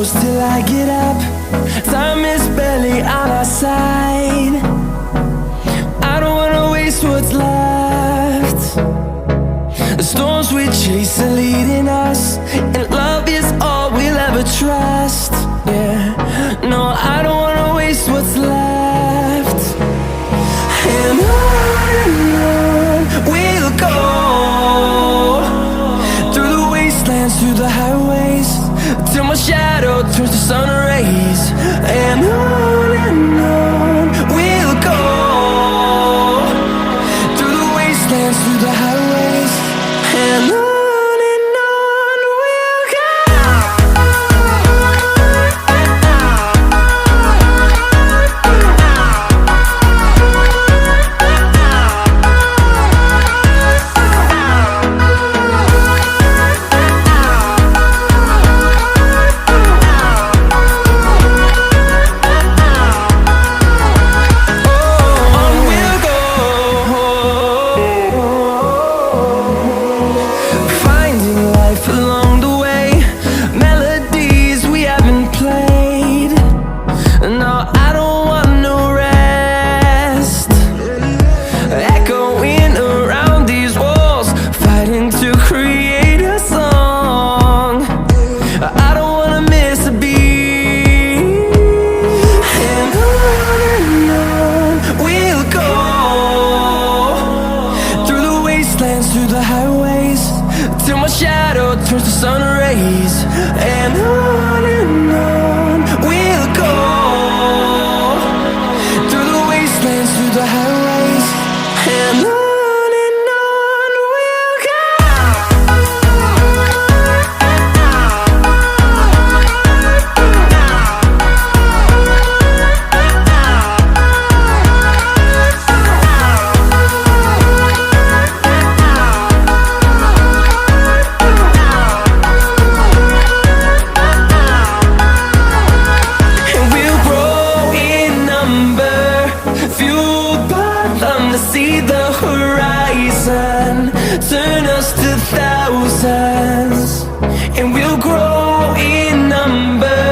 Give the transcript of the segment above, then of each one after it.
close till I get up. Time is barely on our side. I don't wanna waste what's left. The storms we chase are leading us, and love is all we'll ever trust. Yeah, no, I don't wanna waste what's left. And on we'll go, through the wastelands, through the highways, till my shadow turns to sun rays. And on we'll go, through the wastelands, through the highways, and on. Through the highways, till my shadow turns to sun rays. And on we'll go, through the wastelands, through the highways, and on we'll go. See the horizon turn us to thousands, and we'll grow in number,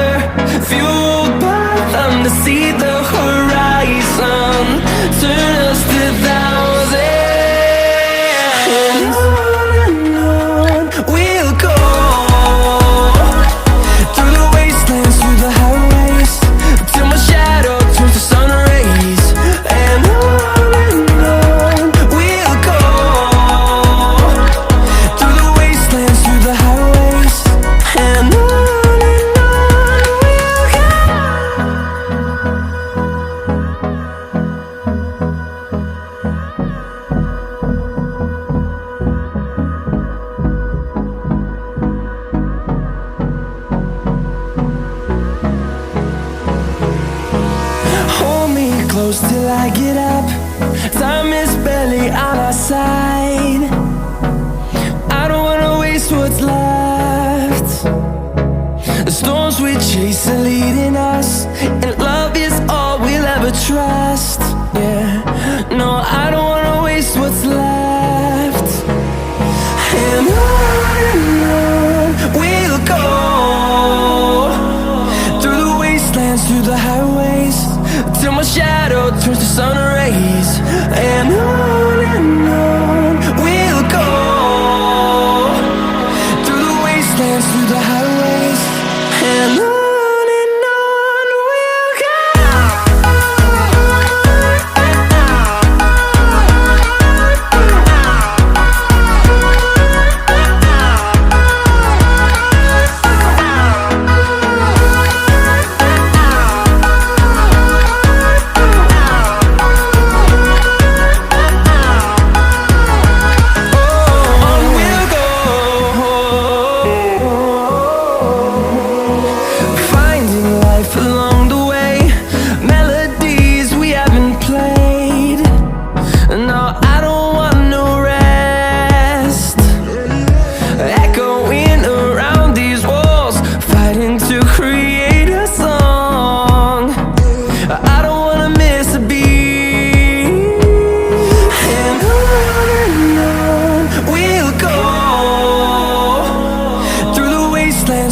fueled by them. To see the horizon turn us to thousands, and on we'll go, through the wastelands, through the highways, till my shadow turns to sun rays. And close till I get up. Time is barely on our side. I don't wanna waste what's left. The storms we chase are leading us, and love is all we'll ever trust. Yeah, no, I don't wanna waste what's left. And on we'll go, through the wastelands, through the highways, till my shadow turns to sun rays. And on we'll go, through the wastelands, through the highways, and on.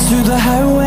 Through the highway